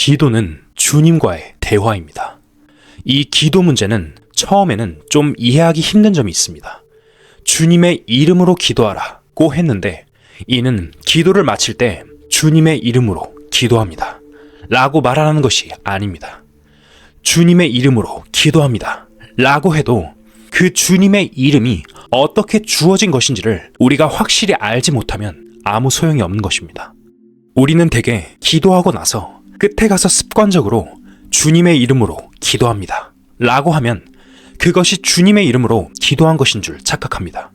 기도는 주님과의 대화입니다. 이 기도 문제는 처음에는 좀 이해하기 힘든 점이 있습니다. 주님의 이름으로 기도하라고 했는데 이는 기도를 마칠 때 주님의 이름으로 기도합니다 라고 말하는 것이 아닙니다. 주님의 이름으로 기도합니다 라고 해도 그 주님의 이름이 어떻게 주어진 것인지를 우리가 확실히 알지 못하면 아무 소용이 없는 것입니다. 우리는 대개 기도하고 나서 끝에 가서 습관적으로 주님의 이름으로 기도합니다 라고 하면 그것이 주님의 이름으로 기도한 것인 줄 착각합니다.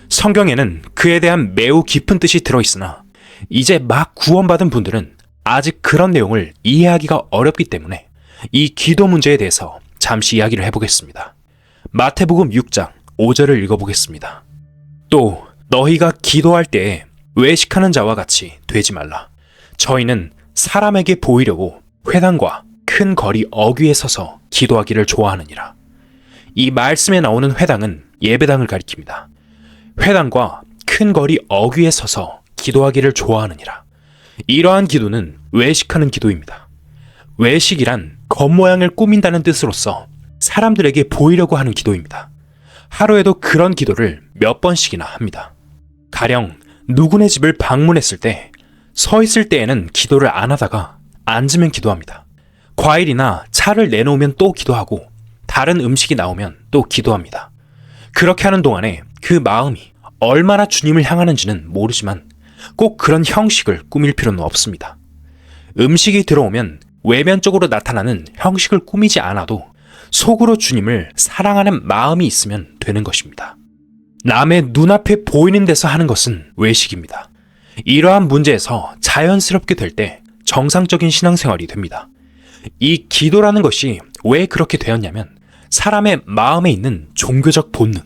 성경에는 그에 대한 매우 깊은 뜻이 들어있으나 이제 막 구원받은 분들은 아직 그런 내용을 이해하기가 어렵기 때문에 이 기도 문제에 대해서 잠시 이야기를 해보겠습니다. 마태복음 6장 5절을 읽어보겠습니다. 또 너희가 기도할 때에 외식하는 자와 같이 되지 말라. 저희는 사람에게 보이려고 회당과 큰 거리 어귀에 서서 기도하기를 좋아하느니라. 이 말씀에 나오는 회당은 예배당을 가리킵니다. 회당과 큰 거리 어귀에 서서 기도하기를 좋아하느니라. 이러한 기도는 외식하는 기도입니다. 외식이란 겉모양을 꾸민다는 뜻으로서 사람들에게 보이려고 하는 기도입니다. 하루에도 그런 기도를 몇 번씩이나 합니다. 가령 누구네 집을 방문했을 때 서 있을 때에는 기도를 안 하다가 앉으면 기도합니다. 과일이나 차를 내놓으면 또 기도하고 다른 음식이 나오면 또 기도합니다. 그렇게 하는 동안에 그 마음이 얼마나 주님을 향하는지는 모르지만 꼭 그런 형식을 꾸밀 필요는 없습니다. 음식이 들어오면 외면적으로 나타나는 형식을 꾸미지 않아도 속으로 주님을 사랑하는 마음이 있으면 되는 것입니다. 남의 눈앞에 보이는 데서 하는 것은 외식입니다. 이러한 문제에서 자연스럽게 될 때 정상적인 신앙생활이 됩니다. 이 기도라는 것이 왜 그렇게 되었냐면 사람의 마음에 있는 종교적 본능,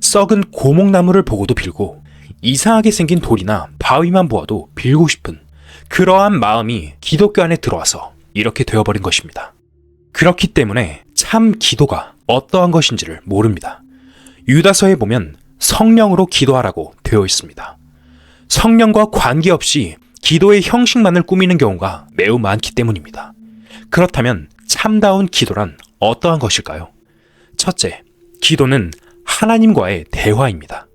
썩은 고목나무를 보고도 빌고 이상하게 생긴 돌이나 바위만 보아도 빌고 싶은 그러한 마음이 기독교 안에 들어와서 이렇게 되어버린 것입니다. 그렇기 때문에 참 기도가 어떠한 것인지를 모릅니다. 유다서에 보면 성령으로 기도하라고 되어 있습니다. 성령과 관계없이 기도의 형식만을 꾸미는 경우가 매우 많기 때문입니다. 그렇다면 참다운 기도란 어떠한 것일까요? 첫째, 기도는 하나님과의 대화입니다.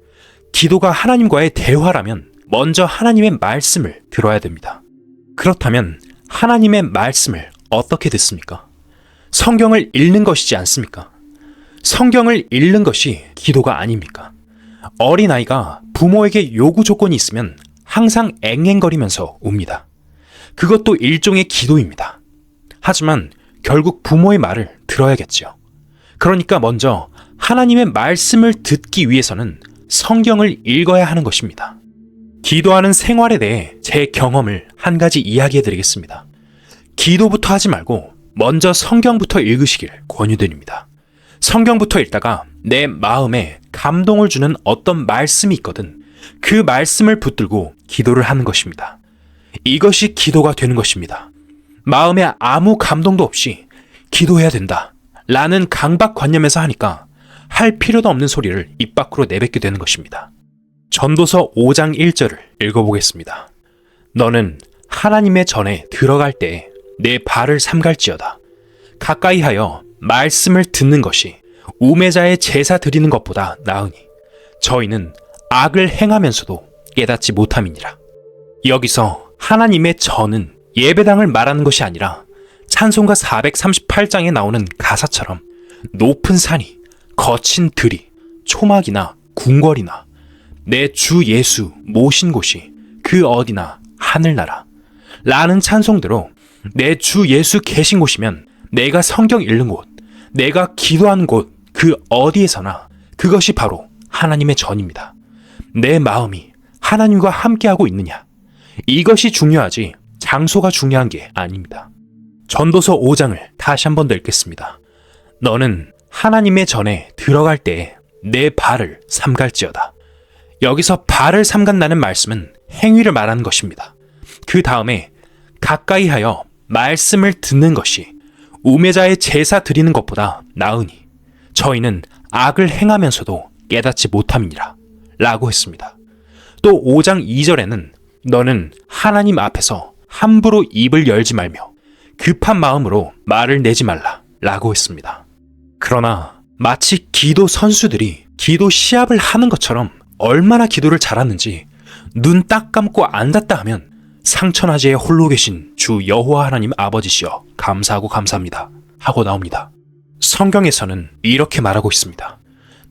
기도가 하나님과의 대화라면 먼저 하나님의 말씀을 들어야 됩니다. 그렇다면 하나님의 말씀을 어떻게 듣습니까? 성경을 읽는 것이지 않습니까? 성경을 읽는 것이 기도가 아닙니까? 어린아이가 부모에게 요구 조건이 있으면 항상 앵앵거리면서 웁니다. 그것도 일종의 기도입니다. 하지만 결국 부모의 말을 들어야겠죠. 그러니까 먼저 하나님의 말씀을 듣기 위해서는 성경을 읽어야 하는 것입니다. 기도하는 생활에 대해 제 경험을 한 가지 이야기해 드리겠습니다. 기도부터 하지 말고 먼저 성경부터 읽으시길 권유드립니다. 성경부터 읽다가 내 마음에 감동을 주는 어떤 말씀이 있거든 그 말씀을 붙들고 기도를 하는 것입니다. 이것이 기도가 되는 것입니다. 마음에 아무 감동도 없이 기도해야 된다 라는 강박관념에서 하니까 할 필요도 없는 소리를 입 밖으로 내뱉게 되는 것입니다. 전도서 5장 1절을 읽어보겠습니다. 너는 하나님의 전에 들어갈 때에 내 발을 삼갈지어다. 가까이 하여 말씀을 듣는 것이 우매자의 제사 드리는 것보다 나으니 저희는 악을 행하면서도 깨닫지 못함이니라. 여기서 하나님의 전은 예배당을 말하는 것이 아니라 찬송가 438장에 나오는 가사처럼 높은 산이, 거친 들이, 초막이나 궁궐이나 내 주 예수 모신 곳이 그 어디나 하늘나라 라는 찬송대로 내 주 예수 계신 곳이면 내가 성경 읽는 곳, 내가 기도하는 곳 그 어디에서나 그것이 바로 하나님의 전입니다. 내 마음이 하나님과 함께하고 있느냐, 이것이 중요하지 장소가 중요한 게 아닙니다. 전도서 5장을 다시 한 번 더 읽겠습니다. 너는 하나님의 전에 들어갈 때에 내 발을 삼갈지어다. 여기서 발을 삼간다는 말씀은 행위를 말하는 것입니다. 그 다음에 가까이 하여 말씀을 듣는 것이 우매자의 제사 드리는 것보다 나으니 저희는 악을 행하면서도 깨닫지 못함이니라 라고 했습니다. 또 5장 2절에는 너는 하나님 앞에서 함부로 입을 열지 말며 급한 마음으로 말을 내지 말라 라고 했습니다. 그러나 마치 기도 선수들이 기도 시합을 하는 것처럼 얼마나 기도를 잘하는지 눈 딱 감고 앉았다 하면 상천하지에 홀로 계신 주 여호와 하나님 아버지시여 감사하고 감사합니다 하고 나옵니다. 성경에서는 이렇게 말하고 있습니다.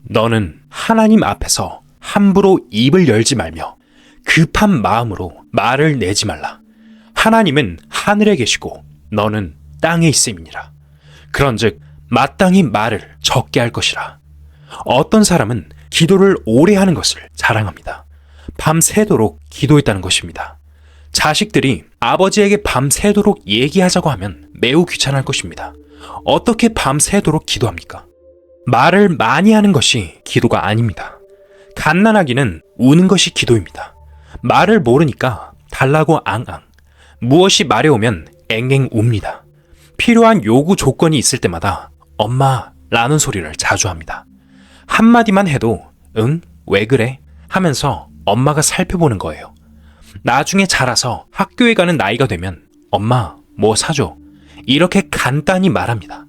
너는 하나님 앞에서 함부로 입을 열지 말며 급한 마음으로 말을 내지 말라. 하나님은 하늘에 계시고 너는 땅에 있음이니라. 그런즉 마땅히 말을 적게 할 것이라. 어떤 사람은 기도를 오래 하는 것을 자랑합니다. 밤새도록 기도했다는 것입니다. 자식들이 아버지에게 밤새도록 얘기하자고 하면 매우 귀찮을 것입니다. 어떻게 밤새도록 기도합니까? 말을 많이 하는 것이 기도가 아닙니다. 갓난아기는 우는 것이 기도입니다. 말을 모르니까 달라고 앙앙, 무엇이 말해오면 앵앵 웁니다. 필요한 요구 조건이 있을 때마다 엄마 라는 소리를 자주 합니다. 한마디만 해도 응? 왜 그래? 하면서 엄마가 살펴보는 거예요. 나중에 자라서 학교에 가는 나이가 되면 엄마 뭐 사줘? 이렇게 간단히 말합니다.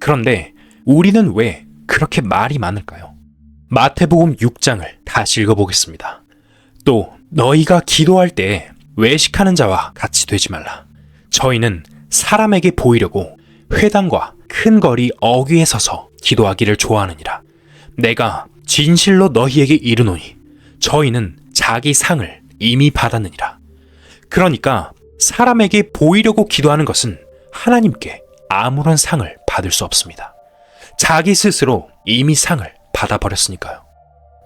그런데 우리는 왜 그렇게 말이 많을까요? 마태복음 6장을 다시 읽어보겠습니다. 또 너희가 기도할 때 외식하는 자와 같이 되지 말라. 저희는 사람에게 보이려고 회당과 큰 거리 어귀에 서서 기도하기를 좋아하느니라. 내가 진실로 너희에게 이르노니 저희는 자기 상을 이미 받았느니라. 그러니까 사람에게 보이려고 기도하는 것은 하나님께 아무런 상을 받을 수 없습니다. 자기 스스로 이미 상을 받아버렸으니까요.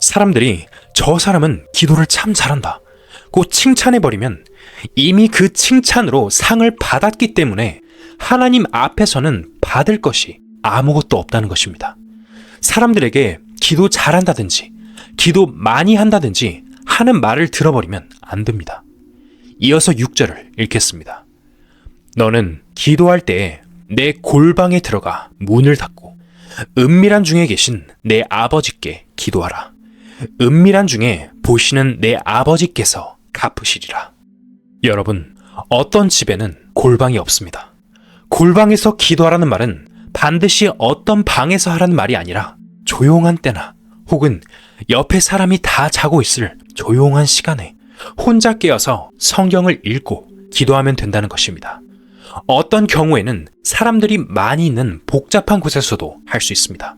사람들이 저 사람은 기도를 참 잘한다 고 칭찬해버리면 이미 그 칭찬으로 상을 받았기 때문에 하나님 앞에서는 받을 것이 아무것도 없다는 것입니다. 사람들에게 기도 잘한다든지 기도 많이 한다든지 하는 말을 들어버리면 안 됩니다. 이어서 6절을 읽겠습니다. 너는 기도할 때에 내 골방에 들어가 문을 닫고 은밀한 중에 계신 내 아버지께 기도하라. 은밀한 중에 보시는 내 아버지께서 갚으시리라. 여러분, 어떤 집에는 골방이 없습니다. 골방에서 기도하라는 말은 반드시 어떤 방에서 하라는 말이 아니라 조용한 때나 혹은 옆에 사람이 다 자고 있을 조용한 시간에 혼자 깨어서 성경을 읽고 기도하면 된다는 것입니다. 어떤 경우에는 사람들이 많이 있는 복잡한 곳에서도 할 수 있습니다.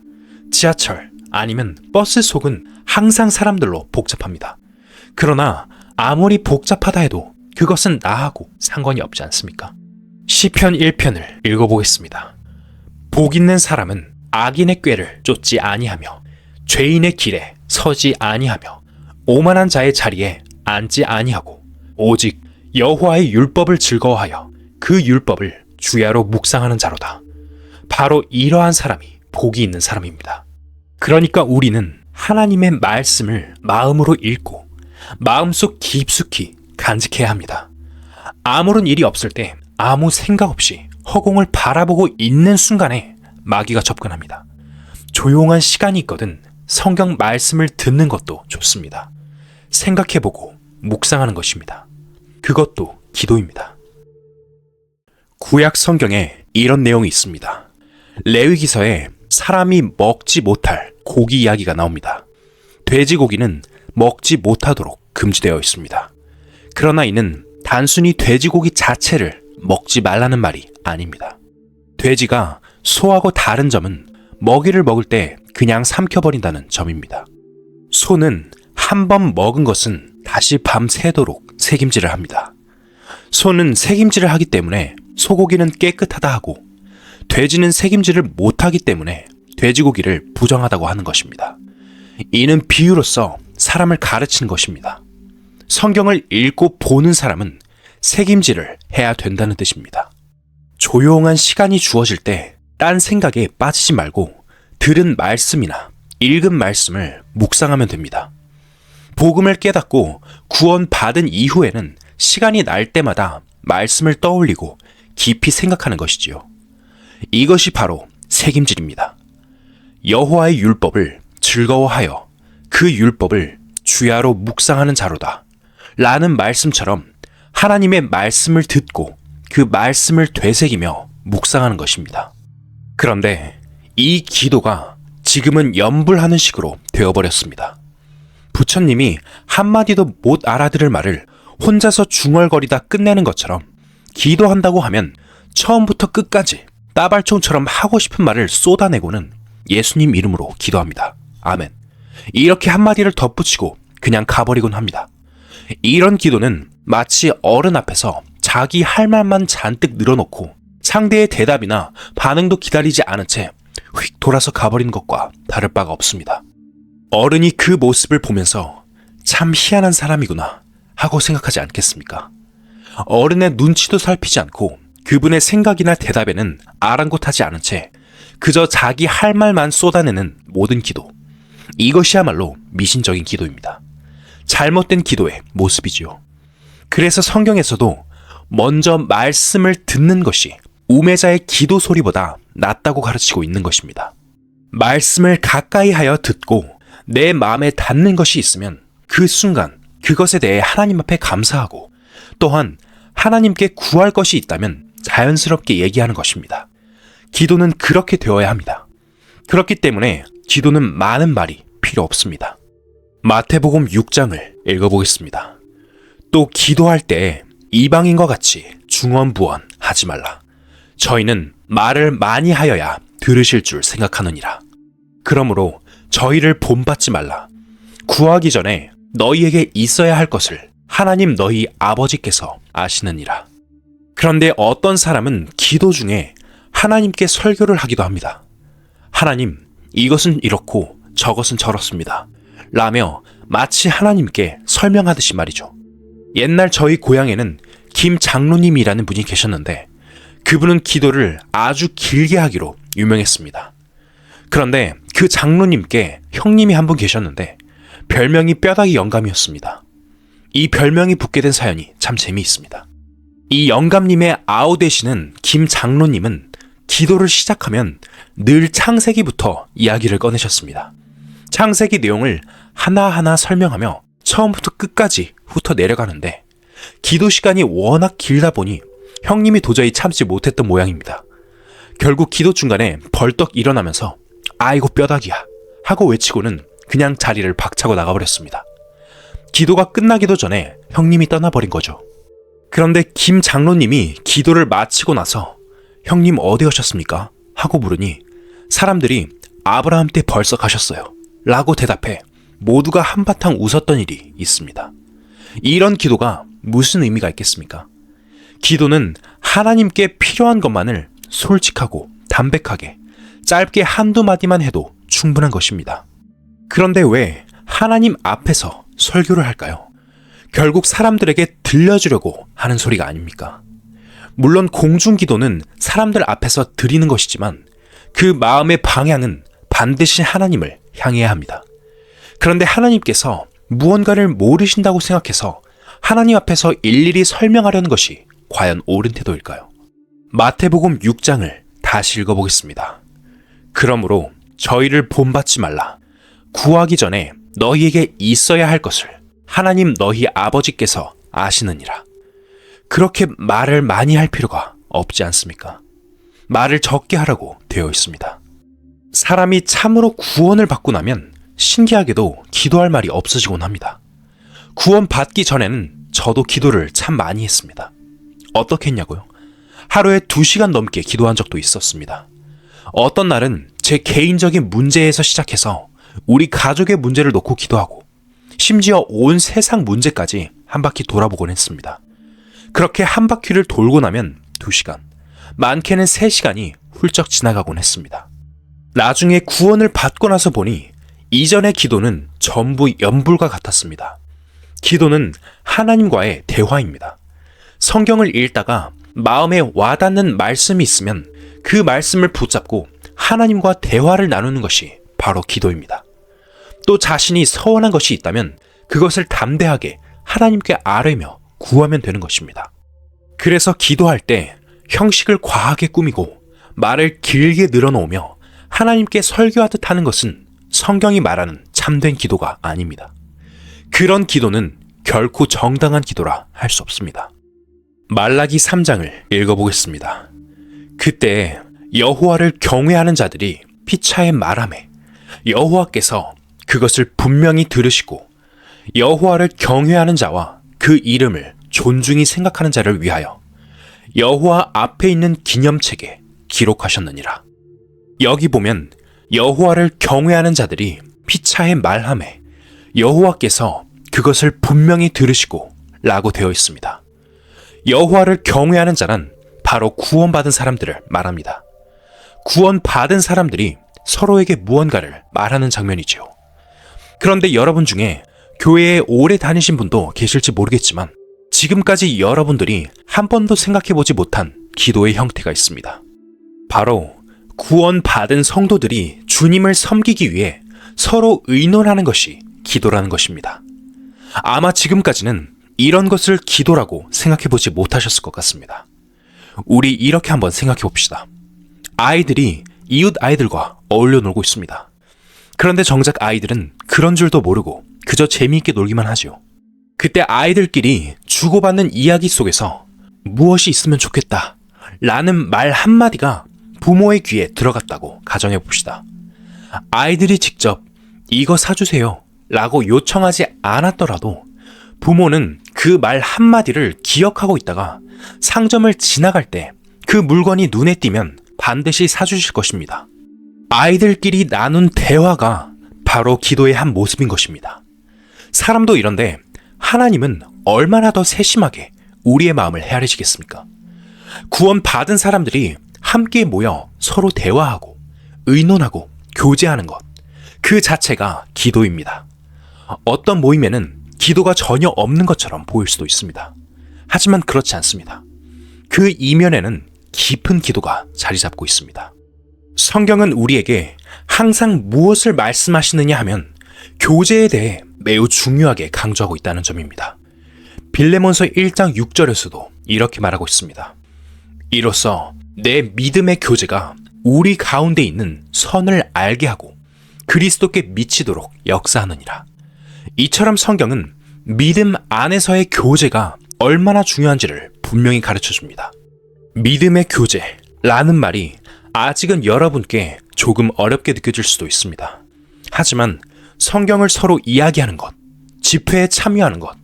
지하철 아니면 버스 속은 항상 사람들로 복잡합니다. 그러나 아무리 복잡하다 해도 그것은 나하고 상관이 없지 않습니까? 시편 1편을 읽어보겠습니다. 복 있는 사람은 악인의 꾀를 쫓지 아니하며 죄인의 길에 서지 아니하며 오만한 자의 자리에 앉지 아니하고 오직 여호와의 율법을 즐거워하여 그 율법을 주야로 묵상하는 자로다. 바로 이러한 사람이 복이 있는 사람입니다. 그러니까 우리는 하나님의 말씀을 마음으로 읽고 마음속 깊숙이 간직해야 합니다. 아무런 일이 없을 때 아무 생각 없이 허공을 바라보고 있는 순간에 마귀가 접근합니다. 조용한 시간이 있거든 성경 말씀을 듣는 것도 좋습니다. 생각해보고 묵상하는 것입니다. 그것도 기도입니다. 구약 성경에 이런 내용이 있습니다. 레위기서에 사람이 먹지 못할 고기 이야기가 나옵니다. 돼지고기는 먹지 못하도록 금지되어 있습니다. 그러나 이는 단순히 돼지고기 자체를 먹지 말라는 말이 아닙니다. 돼지가 소하고 다른 점은 먹이를 먹을 때 그냥 삼켜버린다는 점입니다. 소는 한 번 먹은 것은 다시 밤새도록 새김질을 합니다. 소는 새김질을 하기 때문에 소고기는 깨끗하다 하고 돼지는 새김질을 못하기 때문에 돼지고기를 부정하다고 하는 것입니다. 이는 비유로서 사람을 가르치는 것입니다. 성경을 읽고 보는 사람은 새김질을 해야 된다는 뜻입니다. 조용한 시간이 주어질 때 딴 생각에 빠지지 말고 들은 말씀이나 읽은 말씀을 묵상하면 됩니다. 복음을 깨닫고 구원받은 이후에는 시간이 날 때마다 말씀을 떠올리고 깊이 생각하는 것이지요. 이것이 바로 새김질입니다. 여호와의 율법을 즐거워하여 그 율법을 주야로 묵상하는 자로다 라는 말씀처럼 하나님의 말씀을 듣고 그 말씀을 되새기며 묵상하는 것입니다. 그런데 이 기도가 지금은 염불하는 식으로 되어버렸습니다. 부처님이 한마디도 못 알아들을 말을 혼자서 중얼거리다 끝내는 것처럼 기도한다고 하면 처음부터 끝까지 따발총처럼 하고 싶은 말을 쏟아내고는 예수님 이름으로 기도합니다. 아멘. 이렇게 한마디를 덧붙이고 그냥 가버리곤 합니다. 이런 기도는 마치 어른 앞에서 자기 할 말만 잔뜩 늘어놓고 상대의 대답이나 반응도 기다리지 않은 채 휙 돌아서 가버리는 것과 다를 바가 없습니다. 어른이 그 모습을 보면서 참 희한한 사람이구나 하고 생각하지 않겠습니까? 어른의 눈치도 살피지 않고 그분의 생각이나 대답에는 아랑곳하지 않은 채 그저 자기 할 말만 쏟아내는 모든 기도. 이것이야말로 미신적인 기도입니다. 잘못된 기도의 모습이지요. 그래서 성경에서도 먼저 말씀을 듣는 것이 우매자의 기도 소리보다 낫다고 가르치고 있는 것입니다. 말씀을 가까이 하여 듣고 내 마음에 닿는 것이 있으면 그 순간 그것에 대해 하나님 앞에 감사하고 또한 하나님께 구할 것이 있다면 자연스럽게 얘기하는 것입니다. 기도는 그렇게 되어야 합니다. 그렇기 때문에 기도는 많은 말이 필요 없습니다. 마태복음 6장을 읽어보겠습니다. 또 기도할 때 이방인과 같이 중언부언 하지 말라. 저희는 말을 많이 하여야 들으실 줄 생각하느니라. 그러므로 저희를 본받지 말라. 구하기 전에 너희에게 있어야 할 것을 하나님 너희 아버지께서 아시느니라. 그런데 어떤 사람은 기도 중에 하나님께 설교를 하기도 합니다. 하나님, 이것은 이렇고 저것은 저렇습니다. 라며 마치 하나님께 설명하듯이 말이죠. 옛날 저희 고향에는 김 장로님이라는 분이 계셨는데 그분은 기도를 아주 길게 하기로 유명했습니다. 그런데 그 장로님께 형님이 한 분 계셨는데 별명이 뼈다귀 영감이었습니다. 이 별명이 붙게 된 사연이 참 재미있습니다. 이 영감님의 아우 되시는 김 장로님은 기도를 시작하면 늘 창세기부터 이야기를 꺼내셨습니다. 창세기 내용을 하나하나 설명하며 처음부터 끝까지 훑어 내려가는데 기도 시간이 워낙 길다 보니 형님이 도저히 참지 못했던 모양입니다. 결국 기도 중간에 벌떡 일어나면서 아이고 뼈다귀야 하고 외치고는 그냥 자리를 박차고 나가버렸습니다. 기도가 끝나기도 전에 형님이 떠나버린 거죠. 그런데 김 장로님이 기도를 마치고 나서 형님 어디 가셨습니까? 하고 물으니 사람들이 아브라함 때 벌써 가셨어요 라고 대답해 모두가 한바탕 웃었던 일이 있습니다. 이런 기도가 무슨 의미가 있겠습니까? 기도는 하나님께 필요한 것만을 솔직하고 담백하게 짧게 한두 마디만 해도 충분한 것입니다. 그런데 왜 하나님 앞에서 설교를 할까요? 결국 사람들에게 들려주려고 하는 소리가 아닙니까? 물론 공중기도는 사람들 앞에서 드리는 것이지만 그 마음의 방향은 반드시 하나님을 향해야 합니다. 그런데 하나님께서 무언가를 모르신다고 생각해서 하나님 앞에서 일일이 설명하려는 것이 과연 옳은 태도일까요? 마태복음 6장을 다시 읽어보겠습니다. 그러므로 저희를 본받지 말라. 구하기 전에 너희에게 있어야 할 것을 하나님 너희 아버지께서 아시느니라. 그렇게 말을 많이 할 필요가 없지 않습니까? 말을 적게 하라고 되어 있습니다. 사람이 참으로 구원을 받고 나면 신기하게도 기도할 말이 없어지곤 합니다. 구원 받기 전에는 저도 기도를 참 많이 했습니다. 어떻게 했냐고요? 하루에 2시간 넘게 기도한 적도 있었습니다. 어떤 날은 제 개인적인 문제에서 시작해서 우리 가족의 문제를 놓고 기도하고 심지어 온 세상 문제까지 한 바퀴 돌아보곤 했습니다. 그렇게 한 바퀴를 돌고 나면 2시간, 많게는 3시간이 훌쩍 지나가곤 했습니다. 나중에 구원을 받고 나서 보니 이전의 기도는 전부 연불과 같았습니다. 기도는 하나님과의 대화입니다. 성경을 읽다가 마음에 와닿는 말씀이 있으면 그 말씀을 붙잡고 하나님과 대화를 나누는 것이 바로 기도입니다. 또 자신이 서운한 것이 있다면 그것을 담대하게 하나님께 아뢰며 구하면 되는 것입니다. 그래서 기도할 때 형식을 과하게 꾸미고 말을 길게 늘어놓으며 하나님께 설교하듯 하는 것은 성경이 말하는 참된 기도가 아닙니다. 그런 기도는 결코 정당한 기도라 할 수 없습니다. 말라기 3장을 읽어보겠습니다. 그때 여호와를 경외하는 자들이 피차에 말하매 여호와께서 그것을 분명히 들으시고 여호와를 경외하는 자와 그 이름을 존중히 생각하는 자를 위하여 여호와 앞에 있는 기념책에 기록하셨느니라. 여기 보면 여호와를 경외하는 자들이 피차에 말하매 여호와께서 그것을 분명히 들으시고 라고 되어 있습니다. 여호와를 경외하는 자는 바로 구원받은 사람들을 말합니다. 구원받은 사람들이 서로에게 무언가를 말하는 장면이지요. 그런데 여러분 중에 교회에 오래 다니신 분도 계실지 모르겠지만 지금까지 여러분들이 한 번도 생각해보지 못한 기도의 형태가 있습니다. 바로 구원받은 성도들이 주님을 섬기기 위해 서로 의논하는 것이 기도라는 것입니다. 아마 지금까지는 이런 것을 기도라고 생각해보지 못하셨을 것 같습니다. 우리 이렇게 한번 생각해봅시다. 아이들이 이웃 아이들과 어울려 놀고 있습니다. 그런데 정작 아이들은 그런 줄도 모르고 그저 재미있게 놀기만 하죠. 그때 아이들끼리 주고받는 이야기 속에서 무엇이 있으면 좋겠다 라는 말 한마디가 부모의 귀에 들어갔다고 가정해봅시다. 아이들이 직접 이거 사주세요 라고 요청하지 않았더라도 부모는 그 말 한마디를 기억하고 있다가 상점을 지나갈 때 그 물건이 눈에 띄면 반드시 사주실 것입니다. 아이들끼리 나눈 대화가 바로 기도의 한 모습인 것입니다. 사람도 이런데 하나님은 얼마나 더 세심하게 우리의 마음을 헤아리시겠습니까? 구원받은 사람들이 함께 모여 서로 대화하고 의논하고 교제하는 것, 그 자체가 기도입니다. 어떤 모임에는 기도가 전혀 없는 것처럼 보일 수도 있습니다. 하지만 그렇지 않습니다. 그 이면에는 깊은 기도가 자리 잡고 있습니다. 성경은 우리에게 항상 무엇을 말씀하시느냐 하면 교제에 대해 매우 중요하게 강조하고 있다는 점입니다. 빌레몬서 1장 6절에서도 이렇게 말하고 있습니다. 이로써 내 믿음의 교제가 우리 가운데 있는 선을 알게 하고 그리스도께 미치도록 역사하느니라. 이처럼 성경은 믿음 안에서의 교제가 얼마나 중요한지를 분명히 가르쳐줍니다. 믿음의 교제라는 말이 아직은 여러분께 조금 어렵게 느껴질 수도 있습니다. 하지만 성경을 서로 이야기하는 것, 집회에 참여하는 것,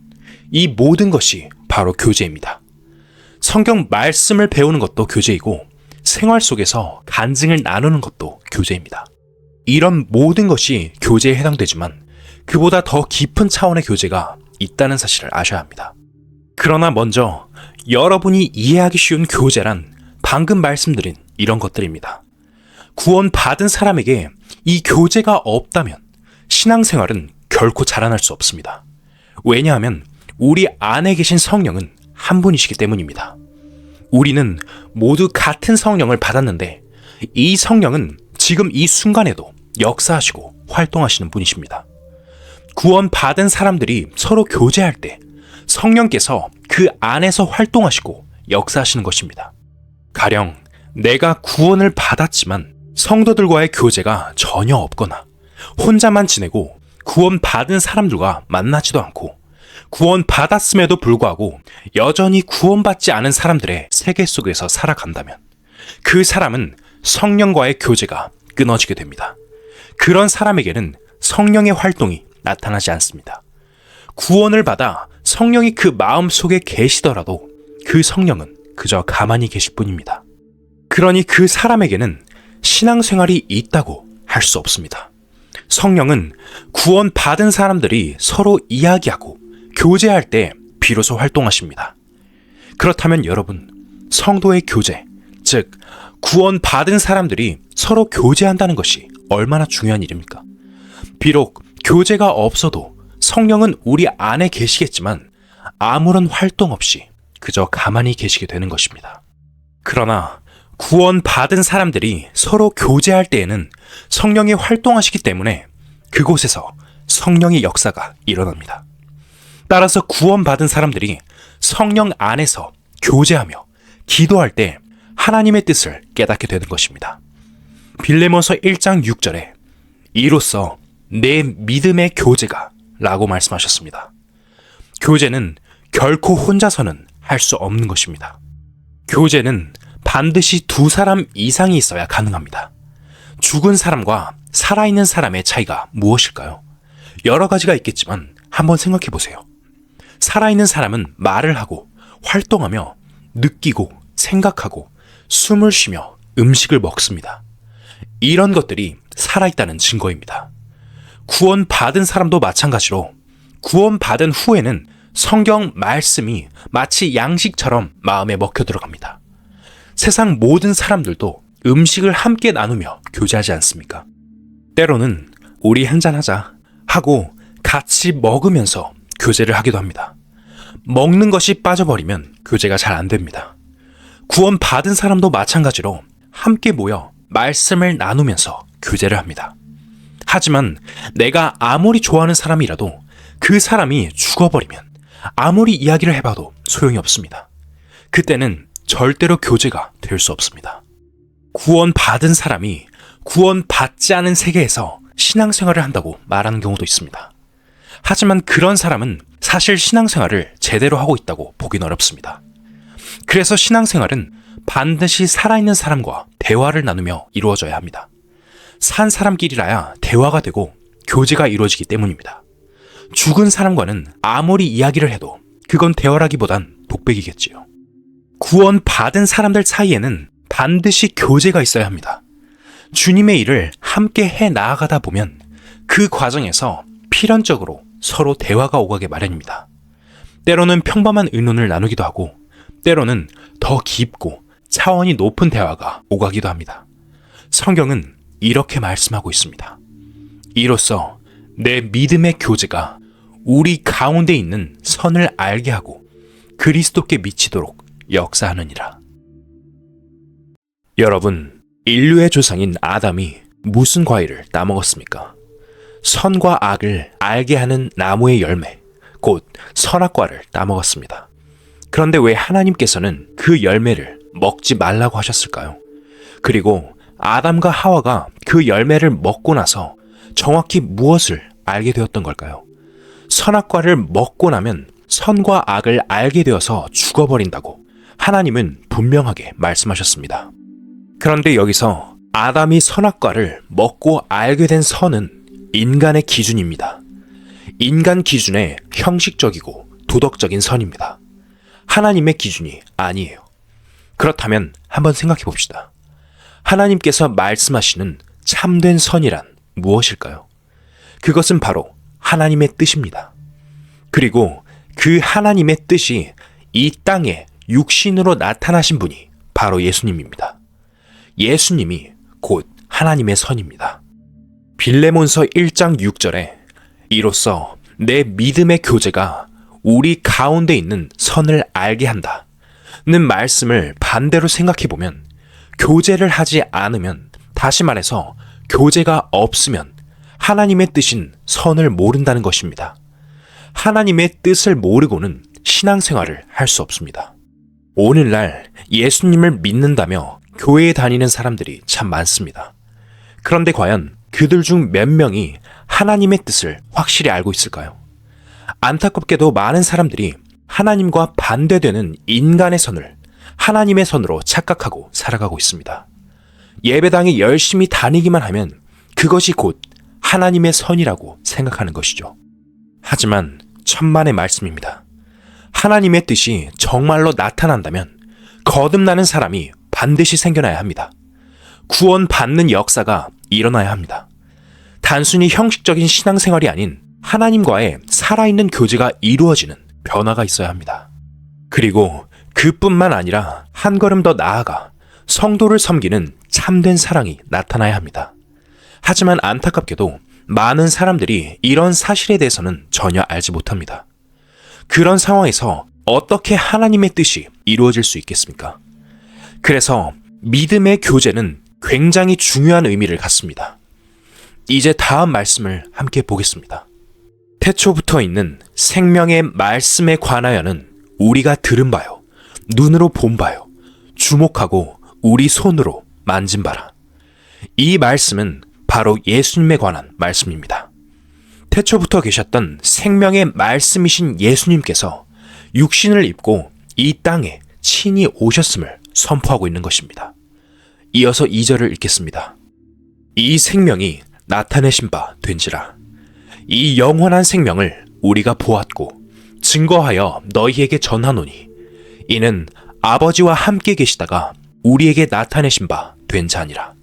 이 모든 것이 바로 교제입니다. 성경 말씀을 배우는 것도 교제이고 생활 속에서 간증을 나누는 것도 교제입니다. 이런 모든 것이 교제에 해당되지만 그보다 더 깊은 차원의 교제가 있다는 사실을 아셔야 합니다. 그러나 먼저 여러분이 이해하기 쉬운 교제란 방금 말씀드린 이런 것들입니다. 구원받은 사람에게 이 교제가 없다면 신앙생활은 결코 자라날 수 없습니다. 왜냐하면 우리 안에 계신 성령은 한 분이시기 때문입니다. 우리는 모두 같은 성령을 받았는데 이 성령은 지금 이 순간에도 역사하시고 활동하시는 분이십니다. 구원받은 사람들이 서로 교제할 때 성령께서 그 안에서 활동하시고 역사하시는 것입니다. 가령 내가 구원을 받았지만 성도들과의 교제가 전혀 없거나 혼자만 지내고 구원받은 사람들과 만나지도 않고 구원받았음에도 불구하고 여전히 구원받지 않은 사람들의 세계 속에서 살아간다면 그 사람은 성령과의 교제가 끊어지게 됩니다. 그런 사람에게는 성령의 활동이 나타나지 않습니다. 구원을 받아 성령이 그 마음 속에 계시더라도 그 성령은 그저 가만히 계실 뿐입니다. 그러니 그 사람에게는 신앙생활이 있다고 할 수 없습니다. 성령은 구원받은 사람들이 서로 이야기하고 교제할 때 비로소 활동하십니다. 그렇다면 여러분, 성도의 교제, 즉 구원받은 사람들이 서로 교제한다는 것이 얼마나 중요한 일입니까? 비록 교제가 없어도 성령은 우리 안에 계시겠지만 아무런 활동 없이 그저 가만히 계시게 되는 것입니다. 그러나 구원받은 사람들이 서로 교제할 때에는 성령이 활동하시기 때문에 그곳에서 성령의 역사가 일어납니다. 따라서 구원받은 사람들이 성령 안에서 교제하며 기도할 때 하나님의 뜻을 깨닫게 되는 것입니다. 빌레몬서 1장 6절에 이로써 내 믿음의 교제가 라고 말씀하셨습니다. 교제는 결코 혼자서는 할 수 없는 것입니다. 교제는 반드시 두 사람 이상이 있어야 가능합니다. 죽은 사람과 살아있는 사람의 차이가 무엇일까요? 여러 가지가 있겠지만 한번 생각해 보세요. 살아있는 사람은 말을 하고 활동하며 느끼고 생각하고 숨을 쉬며 음식을 먹습니다. 이런 것들이 살아있다는 증거입니다. 구원받은 사람도 마찬가지로 구원받은 후에는 성경 말씀이 마치 양식처럼 마음에 먹혀 들어갑니다. 세상 모든 사람들도 음식을 함께 나누며 교제하지 않습니까? 때로는 우리 한잔하자 하고 같이 먹으면서 교제를 하기도 합니다. 먹는 것이 빠져버리면 교제가 잘 안 됩니다. 구원받은 사람도 마찬가지로 함께 모여 말씀을 나누면서 교제를 합니다. 하지만 내가 아무리 좋아하는 사람이라도 그 사람이 죽어버리면 아무리 이야기를 해봐도 소용이 없습니다. 그때는 절대로 교제가 될 수 없습니다. 구원받은 사람이 구원받지 않은 세계에서 신앙생활을 한다고 말하는 경우도 있습니다. 하지만 그런 사람은 사실 신앙생활을 제대로 하고 있다고 보긴 어렵습니다. 그래서 신앙생활은 반드시 살아있는 사람과 대화를 나누며 이루어져야 합니다. 산 사람끼리라야 대화가 되고 교제가 이루어지기 때문입니다. 죽은 사람과는 아무리 이야기를 해도 그건 대화라기보단 독백이겠지요. 구원받은 사람들 사이에는 반드시 교제가 있어야 합니다. 주님의 일을 함께 해 나아가다 보면 그 과정에서 필연적으로 서로 대화가 오가게 마련입니다. 때로는 평범한 의논을 나누기도 하고 때로는 더 깊고 차원이 높은 대화가 오가기도 합니다. 성경은 이렇게 말씀하고 있습니다. 이로써 내 믿음의 교제가 우리 가운데 있는 선을 알게 하고 그리스도께 미치도록 역사하느니라. 여러분, 인류의 조상인 아담이 무슨 과일을 따먹었습니까? 선과 악을 알게 하는 나무의 열매, 곧 선악과를 따먹었습니다. 그런데 왜 하나님께서는 그 열매를 먹지 말라고 하셨을까요? 그리고 아담과 하와가 그 열매를 먹고 나서 정확히 무엇을 알게 되었던 걸까요? 선악과를 먹고 나면 선과 악을 알게 되어서 죽어버린다고 하나님은 분명하게 말씀하셨습니다. 그런데 여기서 아담이 선악과를 먹고 알게 된 선은 인간의 기준입니다. 인간 기준의 형식적이고 도덕적인 선입니다. 하나님의 기준이 아니에요. 그렇다면 한번 생각해 봅시다. 하나님께서 말씀하시는 참된 선이란 무엇일까요? 그것은 바로 하나님의 뜻입니다. 그리고 그 하나님의 뜻이 이 땅에 육신으로 나타나신 분이 바로 예수님입니다. 예수님이 곧 하나님의 선입니다. 빌레몬서 1장 6절에 이로써 내 믿음의 교제가 우리 가운데 있는 선을 알게 한다 는 말씀을 반대로 생각해보면 교제를 하지 않으면, 다시 말해서 교제가 없으면 하나님의 뜻인 선을 모른다는 것입니다. 하나님의 뜻을 모르고는 신앙생활을 할 수 없습니다. 오늘날 예수님을 믿는다며 교회에 다니는 사람들이 참 많습니다. 그런데 과연 그들 중 몇 명이 하나님의 뜻을 확실히 알고 있을까요? 안타깝게도 많은 사람들이 하나님과 반대되는 인간의 선을 하나님의 선으로 착각하고 살아가고 있습니다. 예배당에 열심히 다니기만 하면 그것이 곧 하나님의 선이라고 생각하는 것이죠. 하지만 천만의 말씀입니다. 하나님의 뜻이 정말로 나타난다면 거듭나는 사람이 반드시 생겨나야 합니다. 구원받는 역사가 일어나야 합니다. 단순히 형식적인 신앙생활이 아닌 하나님과의 살아있는 교제가 이루어지는 변화가 있어야 합니다. 그리고 그뿐만 아니라 한 걸음 더 나아가 성도를 섬기는 참된 사랑이 나타나야 합니다. 하지만 안타깝게도 많은 사람들이 이런 사실에 대해서는 전혀 알지 못합니다. 그런 상황에서 어떻게 하나님의 뜻이 이루어질 수 있겠습니까? 그래서 믿음의 교제는 굉장히 중요한 의미를 갖습니다. 이제 다음 말씀을 함께 보겠습니다. 태초부터 있는 생명의 말씀에 관하여는 우리가 들은 바요, 눈으로 본 바요, 주목하고 우리 손으로 만진 바라. 이 말씀은 바로 예수님에 관한 말씀입니다. 태초부터 계셨던 생명의 말씀이신 예수님께서 육신을 입고 이 땅에 친히 오셨음을 선포하고 있는 것입니다. 이어서 2절을 읽겠습니다. 이 생명이 나타내신 바 된지라. 이 영원한 생명을 우리가 보았고 증거하여 너희에게 전하노니 이는 아버지와 함께 계시다가 우리에게 나타내신 바 된 자니라.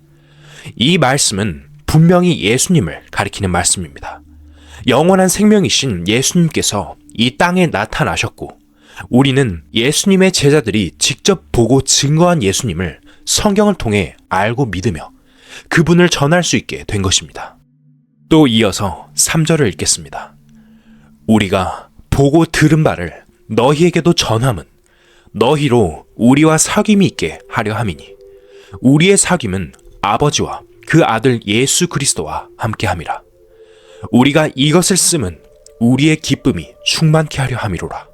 이 말씀은 분명히 예수님을 가리키는 말씀입니다. 영원한 생명이신 예수님께서 이 땅에 나타나셨고 우리는 예수님의 제자들이 직접 보고 증거한 예수님을 성경을 통해 알고 믿으며 그분을 전할 수 있게 된 것입니다. 또 이어서 3절을 읽겠습니다. 우리가 보고 들은 바를 너희에게도 전함은 너희로 우리와 사귐이 있게 하려 함이니 우리의 사귐은 아버지와 그 아들 예수 그리스도와 함께함이라. 우리가 이것을 쓰면 우리의 기쁨이 충만케 하려 함이로라.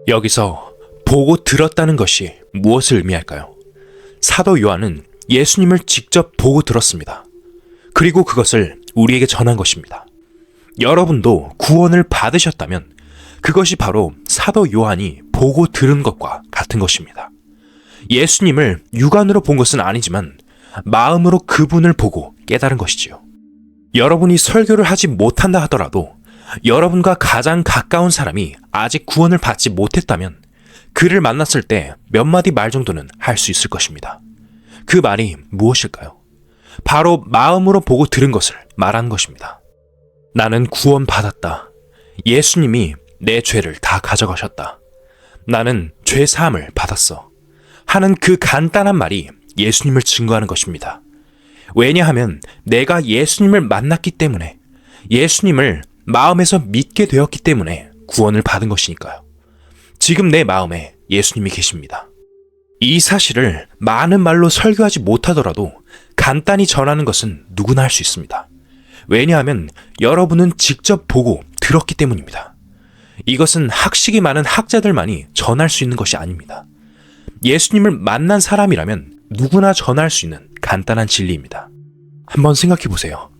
여기서 보고 들었다는 것이 무엇을 의미할까요? 사도 요한은 예수님을 직접 보고 들었습니다. 그리고 그것을 우리에게 전한 것입니다. 여러분도 구원을 받으셨다면 그것이 바로 사도 요한이 보고 들은 것과 같은 것입니다. 예수님을 육안으로 본 것은 아니지만 마음으로 그분을 보고 깨달은 것이지요. 여러분이 설교를 하지 못한다 하더라도 여러분과 가장 가까운 사람이 아직 구원을 받지 못했다면 그를 만났을 때 몇 마디 말 정도는 할 수 있을 것입니다. 그 말이 무엇일까요? 바로 마음으로 보고 들은 것을 말하는 것입니다. 나는 구원받았다. 예수님이 내 죄를 다 가져가셨다. 나는 죄 사함을 받았어. 하는 그 간단한 말이 예수님을 증거하는 것입니다. 왜냐하면 내가 예수님을 만났기 때문에 예수님을 마음에서 믿게 되었기 때문에 구원을 받은 것이니까요. 지금 내 마음에 예수님이 계십니다. 이 사실을 많은 말로 설교하지 못하더라도 간단히 전하는 것은 누구나 할 수 있습니다. 왜냐하면 여러분은 직접 보고 들었기 때문입니다. 이것은 학식이 많은 학자들만이 전할 수 있는 것이 아닙니다. 예수님을 만난 사람이라면 누구나 전할 수 있는 간단한 진리입니다. 한번 생각해 보세요.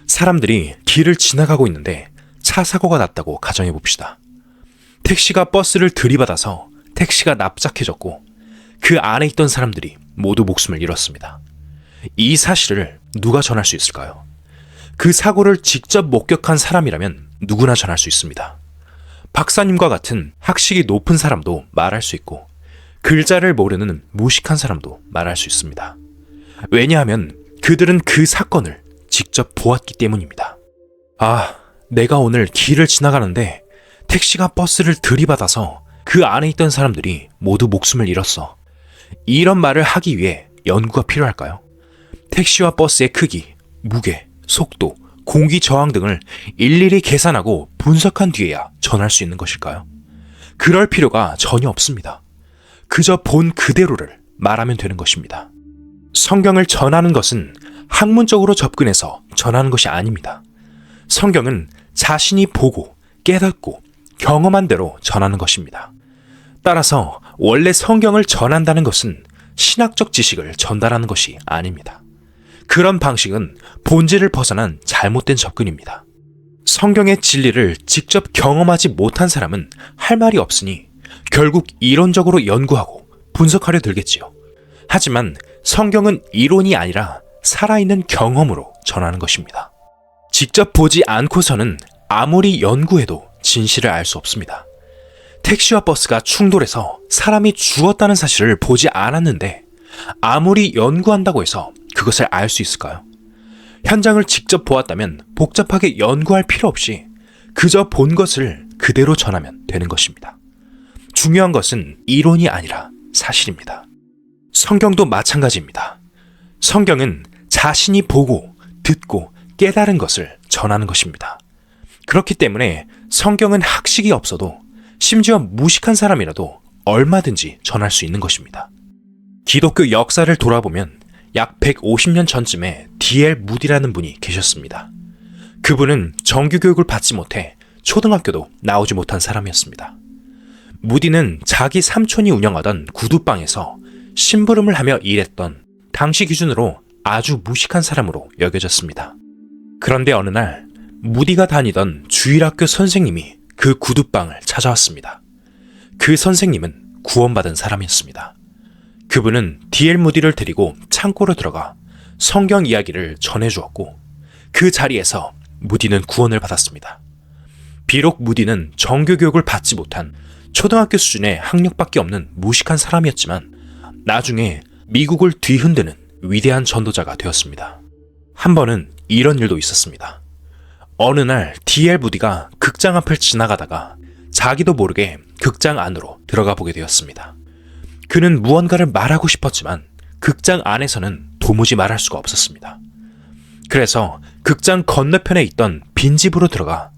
사람들이 길을 지나가고 있는데 차 사고가 났다고 가정해 봅시다. 택시가 버스를 들이받아서 택시가 납작해졌고 그 안에 있던 사람들이 모두 목숨을 잃었습니다. 이 사실을 누가 전할 수 있을까요? 그 사고를 직접 목격한 사람이라면 누구나 전할 수 있습니다. 박사님과 같은 학식이 높은 사람도 말할 수 있고 글자를 모르는 무식한 사람도 말할 수 있습니다. 왜냐하면 그들은 그 사건을 직접 보았기 때문입니다. 아, 내가 오늘 길을 지나가는데 택시가 버스를 들이받아서 그 안에 있던 사람들이 모두 목숨을 잃었어. 이런 말을 하기 위해 연구가 필요할까요? 택시와 버스의 크기, 무게, 속도, 공기 저항 등을 일일이 계산하고 분석한 뒤에야 전할 수 있는 것일까요? 그럴 필요가 전혀 없습니다. 그저 본 그대로를 말하면 되는 것입니다. 성경을 전하는 것은 학문적으로 접근해서 전하는 것이 아닙니다. 성경은 자신이 보고 깨닫고 경험한 대로 전하는 것입니다. 따라서 원래 성경을 전한다는 것은 신학적 지식을 전달하는 것이 아닙니다. 그런 방식은 본질을 벗어난 잘못된 접근입니다. 성경의 진리를 직접 경험하지 못한 사람은 할 말이 없으니 결국 이론적으로 연구하고 분석하려 들겠지요. 하지만 성경은 이론이 아니라 살아있는 경험으로 전하는 것입니다. 직접 보지 않고서는 아무리 연구해도 진실을 알 수 없습니다. 택시와 버스가 충돌해서 사람이 죽었다는 사실을 보지 않았는데 아무리 연구한다고 해서 그것을 알 수 있을까요? 현장을 직접 보았다면 복잡하게 연구할 필요 없이 그저 본 것을 그대로 전하면 되는 것입니다. 중요한 것은 이론이 아니라 사실입니다. 성경도 마찬가지입니다. 성경은 자신이 보고 듣고 깨달은 것을 전하는 것입니다. 그렇기 때문에 성경은 학식이 없어도 심지어 무식한 사람이라도 얼마든지 전할 수 있는 것입니다. 기독교 역사를 돌아보면 약 150년 전쯤에 D.L. 무디라는 분이 계셨습니다. 그분은 정규교육을 받지 못해 초등학교도 나오지 못한 사람이었습니다. 무디는 자기 삼촌이 운영하던 구두방에서 심부름을 하며 일했던 당시 기준으로 아주 무식한 사람으로 여겨졌습니다. 그런데 어느 날 무디가 다니던 주일학교 선생님이 그 구두방을 찾아왔습니다. 그 선생님은 구원받은 사람이었습니다. 그분은 D.L. 무디를 데리고 창고로 들어가 성경 이야기를 전해주었고 그 자리에서 무디는 구원을 받았습니다. 비록 무디는 정규 교육을 받지 못한 초등학교 수준의 학력밖에 없는 무식한 사람이었지만 나중에 미국을 뒤흔드는 위대한 전도자가 되었습니다. 한 번은 이런 일도 있었습니다. 어느 날 D.L. 무디가 극장 앞을 지나가다가 자기도 모르게 극장 안으로 들어가 보게 되었습니다. 그는 무언가를 말하고 싶었지만 극장 안에서는 도무지 말할 수가 없었습니다. 그래서 극장 건너편에 있던 빈집으로 들어가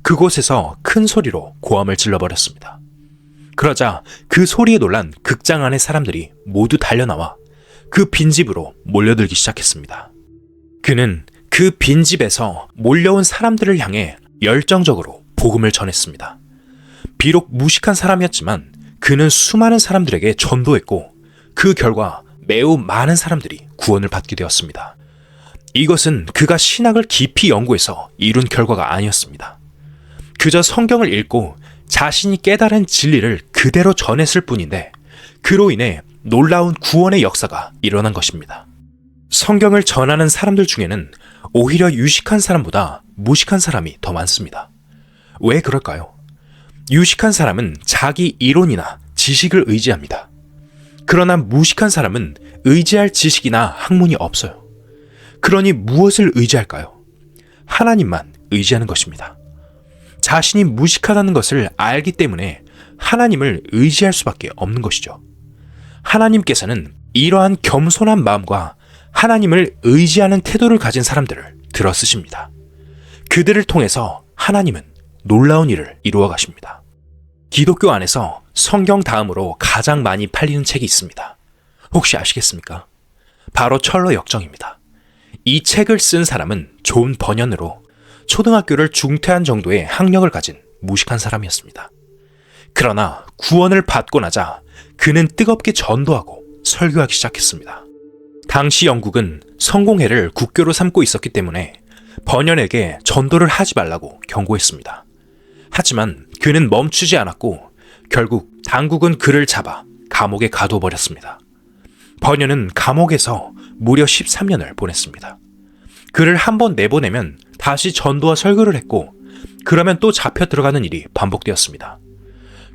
그곳에서 큰 소리로 고함을 질러버렸습니다. 그러자 그 소리에 놀란 극장 안의 사람들이 모두 달려나와 그 빈집으로 몰려들기 시작했습니다. 그는 그 빈집에서 몰려온 사람들을 향해 열정적으로 복음을 전했습니다. 비록 무식한 사람이었지만 그는 수많은 사람들에게 전도했고 그 결과 매우 많은 사람들이 구원을 받게 되었습니다. 이것은 그가 신학을 깊이 연구해서 이룬 결과가 아니었습니다. 그저 성경을 읽고 자신이 깨달은 진리를 그대로 전했을 뿐인데 그로 인해 놀라운 구원의 역사가 일어난 것입니다. 성경을 전하는 사람들 중에는 오히려 유식한 사람보다 무식한 사람이 더 많습니다. 왜 그럴까요? 유식한 사람은 자기 이론이나 지식을 의지합니다. 그러나 무식한 사람은 의지할 지식이나 학문이 없어요. 그러니 무엇을 의지할까요? 하나님만 의지하는 것입니다. 자신이 무식하다는 것을 알기 때문에 하나님을 의지할 수밖에 없는 것이죠. 하나님께서는 이러한 겸손한 마음과 하나님을 의지하는 태도를 가진 사람들을 들어 쓰십니다. 그들을 통해서 하나님은 놀라운 일을 이루어 가십니다. 기독교 안에서 성경 다음으로 가장 많이 팔리는 책이 있습니다. 혹시 아시겠습니까? 바로 철로 역정입니다. 이 책을 쓴 사람은 존 버년으로 초등학교를 중퇴한 정도의 학력을 가진 무식한 사람이었습니다. 그러나 구원을 받고 나자 그는 뜨겁게 전도하고 설교하기 시작했습니다. 당시 영국은 성공회를 국교로 삼고 있었기 때문에 버년에게 전도를 하지 말라고 경고했습니다. 하지만 그는 멈추지 않았고 결국 당국은 그를 잡아 감옥에 가둬버렸습니다. 버년은 감옥에서 무려 13년을 보냈습니다. 그를 한 번 내보내면 다시 전도와 설교를 했고 그러면 또 잡혀 들어가는 일이 반복되었습니다.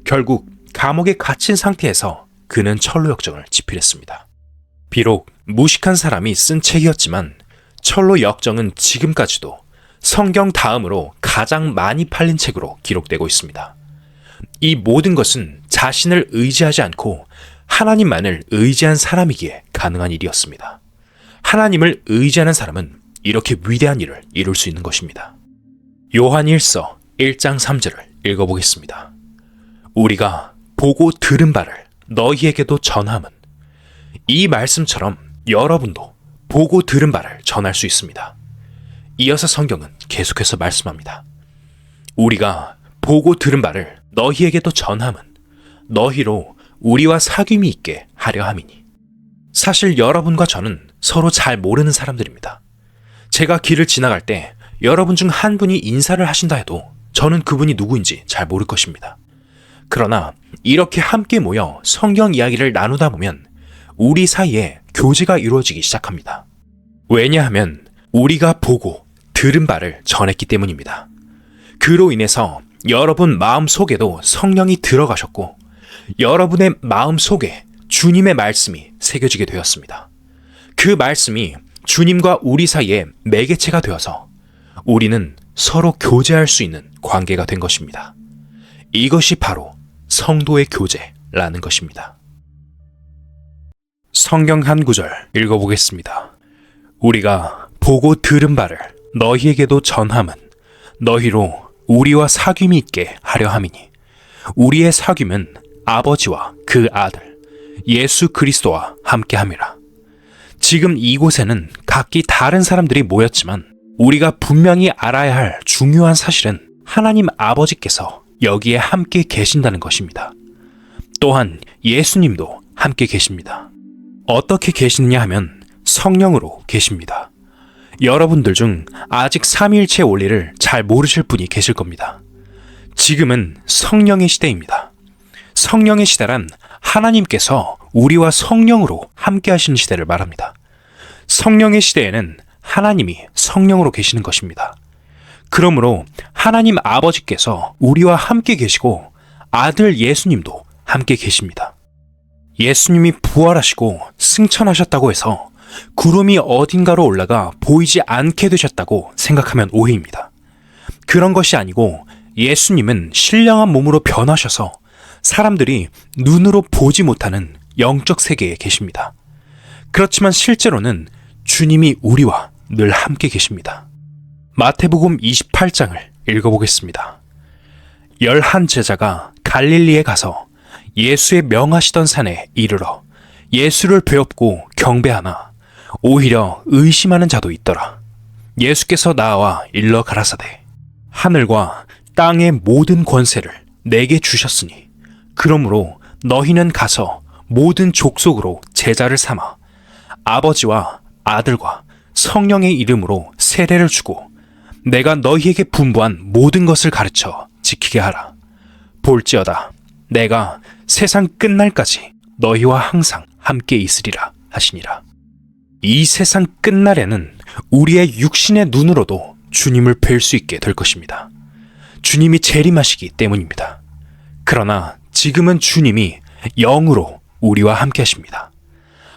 결국 감옥에 갇힌 상태에서 그는 철로 역정을 집필했습니다. 비록 무식한 사람이 쓴 책이었지만 철로 역정은 지금까지도 성경 다음으로 가장 많이 팔린 책으로 기록되고 있습니다. 이 모든 것은 자신을 의지하지 않고 하나님만을 의지한 사람이기에 가능한 일이었습니다. 하나님을 의지하는 사람은 이렇게 위대한 일을 이룰 수 있는 것입니다. 요한 1서 1장 3절을 읽어보겠습니다. 우리가 보고 들은 바를 너희에게도 전함은 이 말씀처럼 여러분도 보고 들은 바를 전할 수 있습니다. 이어서 성경은 계속해서 말씀합니다. 우리가 보고 들은 바를 너희에게도 전함은 너희로 우리와 사귐이 있게 하려 함이니. 사실 여러분과 저는 서로 잘 모르는 사람들입니다. 제가 길을 지나갈 때 여러분 중 한 분이 인사를 하신다 해도 저는 그분이 누구인지 잘 모를 것입니다. 그러나 이렇게 함께 모여 성경 이야기를 나누다 보면 우리 사이에 교제가 이루어지기 시작합니다. 왜냐하면 우리가 보고 들은 바를 전했기 때문입니다. 그로 인해서 여러분 마음 속에도 성령이 들어가셨고 여러분의 마음 속에 주님의 말씀이 새겨지게 되었습니다. 그 말씀이 주님과 우리 사이에 매개체가 되어서 우리는 서로 교제할 수 있는 관계가 된 것입니다. 이것이 바로 성도의 교제라는 것입니다. 성경 한 구절 읽어보겠습니다. 우리가 보고 들은 바를 너희에게도 전함은 너희로 우리와 사귐이 있게 하려 함이니 우리의 사귐은 아버지와 그 아들 예수 그리스도와 함께 함이라. 지금 이곳에는 각기 다른 사람들이 모였지만 우리가 분명히 알아야 할 중요한 사실은 하나님 아버지께서 여기에 함께 계신다는 것입니다. 또한 예수님도 함께 계십니다. 어떻게 계시느냐 하면 성령으로 계십니다. 여러분들 중 아직 삼위일체 원리를 잘 모르실 분이 계실 겁니다. 지금은 성령의 시대입니다. 성령의 시대란 하나님께서 우리와 성령으로 함께 하시는 시대를 말합니다. 성령의 시대에는 하나님이 성령으로 계시는 것입니다. 그러므로 하나님 아버지께서 우리와 함께 계시고 아들 예수님도 함께 계십니다. 예수님이 부활하시고 승천하셨다고 해서 구름이 어딘가로 올라가 보이지 않게 되셨다고 생각하면 오해입니다. 그런 것이 아니고 예수님은 신령한 몸으로 변하셔서 사람들이 눈으로 보지 못하는 영적 세계에 계십니다. 그렇지만 실제로는 주님이 우리와 늘 함께 계십니다. 마태복음 28장을 읽어보겠습니다. 11 제자가 갈릴리에 가서 예수의 명하시던 산에 이르러 예수를 배웁고 경배하나 오히려 의심하는 자도 있더라. 예수께서 나와 일러 가라사대 하늘과 땅의 모든 권세를 내게 주셨으니 그러므로 너희는 가서 모든 족속으로 제자를 삼아 아버지와 아들과 성령의 이름으로 세례를 주고 내가 너희에게 분부한 모든 것을 가르쳐 지키게 하라. 볼지어다 내가 세상 끝날까지 너희와 항상 함께 있으리라 하시니라. 이 세상 끝날에는 우리의 육신의 눈으로도 주님을 뵐 수 있게 될 것입니다. 주님이 재림하시기 때문입니다. 그러나 지금은 주님이 영으로 우리와 함께 하십니다.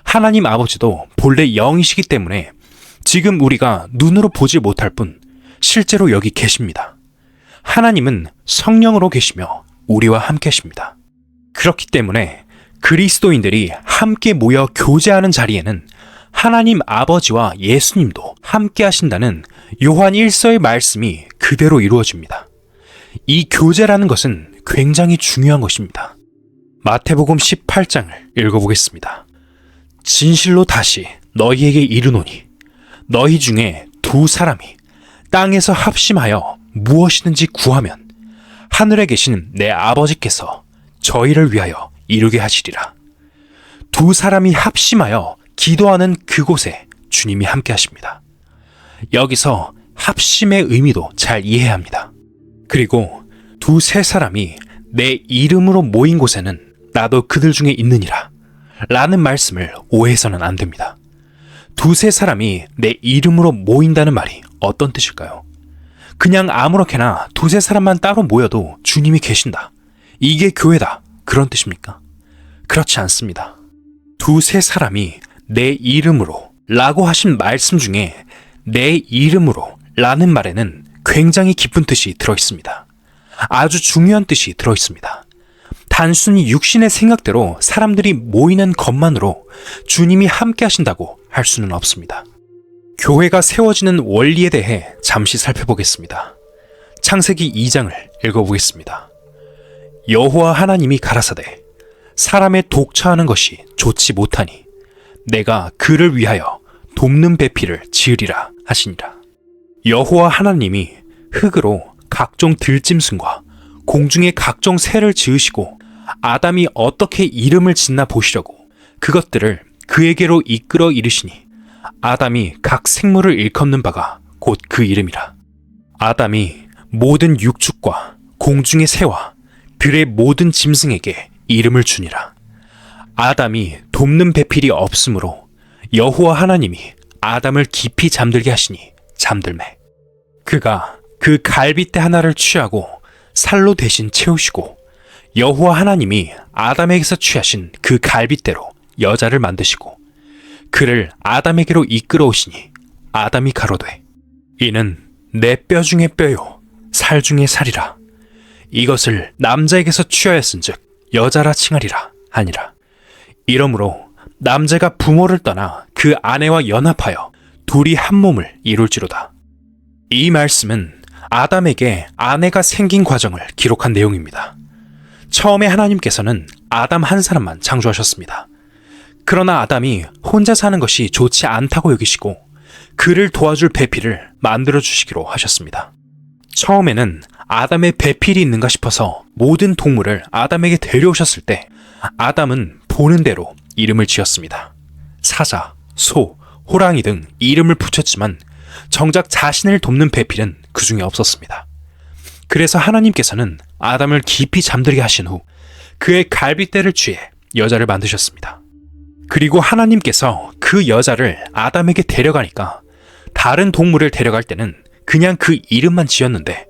하나님 아버지도 본래 영이시기 때문에 지금 우리가 눈으로 보지 못할 뿐 실제로 여기 계십니다. 하나님은 성령으로 계시며 우리와 함께 하십니다. 그렇기 때문에 그리스도인들이 함께 모여 교제하는 자리에는 하나님 아버지와 예수님도 함께 하신다는 요한 1서의 말씀이 그대로 이루어집니다. 이 교제라는 것은 굉장히 중요한 것입니다. 마태복음 18장을 읽어보겠습니다. 진실로 다시 너희에게 이르노니 너희 중에 두 사람이 땅에서 합심하여 무엇이든지 구하면 하늘에 계신 내 아버지께서 저희를 위하여 이루게 하시리라. 두 사람이 합심하여 기도하는 그곳에 주님이 함께 하십니다. 여기서 합심의 의미도 잘 이해해야 합니다. 그리고 두세 사람이 내 이름으로 모인 곳에는 나도 그들 중에 있느니라 라는 말씀을 오해해서는 안 됩니다. 두세 사람이 내 이름으로 모인다는 말이 어떤 뜻일까요? 그냥 아무렇게나 두세 사람만 따로 모여도 주님이 계신다. 이게 교회다. 그런 뜻입니까? 그렇지 않습니다. 두세 사람이 내 이름으로 라고 하신 말씀 중에 내 이름으로 라는 말에는 굉장히 깊은 뜻이 들어있습니다. 아주 중요한 뜻이 들어있습니다. 단순히 육신의 생각대로 사람들이 모이는 것만으로 주님이 함께 하신다고 할 수는 없습니다. 교회가 세워지는 원리에 대해 잠시 살펴보겠습니다. 창세기 2장을 읽어보겠습니다. 여호와 하나님이 가라사대 사람의 독처하는 것이 좋지 못하니 내가 그를 위하여 돕는 배필을 지으리라 하시니라. 여호와 하나님이 흙으로 각종 들짐승과 공중의 각종 새를 지으시고 아담이 어떻게 이름을 짓나 보시려고 그것들을 그에게로 이끌어 이르시니 아담이 각 생물을 일컫는 바가 곧 그 이름이라. 아담이 모든 육축과 공중의 새와 들의 모든 짐승에게 이름을 주니라. 아담이 돕는 배필이 없으므로 여호와 하나님이 아담을 깊이 잠들게 하시니 잠들매 그가 그 갈빗대 하나를 취하고 살로 대신 채우시고 여호와 하나님이 아담에게서 취하신 그 갈빗대로 여자를 만드시고 그를 아담에게로 이끌어 오시니 아담이 가로되 이는 내 뼈 중에 뼈요 살 중에 살이라. 이것을 남자에게서 취하였은즉 여자라 칭하리라 하니라. 이러므로 남자가 부모를 떠나 그 아내와 연합하여 둘이 한 몸을 이룰지로다. 이 말씀은 아담에게 아내가 생긴 과정을 기록한 내용입니다. 처음에 하나님께서는 아담 한 사람만 창조하셨습니다. 그러나 아담이 혼자 사는 것이 좋지 않다고 여기시고 그를 도와줄 배필을 만들어 주시기로 하셨습니다. 처음에는 아담의 배필이 있는가 싶어서 모든 동물을 아담에게 데려오셨을 때 아담은 보는 대로 이름을 지었습니다. 사자, 소, 호랑이 등 이름을 붙였지만 정작 자신을 돕는 배필은 그 중에 없었습니다. 그래서 하나님께서는 아담을 깊이 잠들게 하신 후 그의 갈빗대를 취해 여자를 만드셨습니다. 그리고 하나님께서 그 여자를 아담에게 데려가니까 다른 동물을 데려갈 때는 그냥 그 이름만 지었는데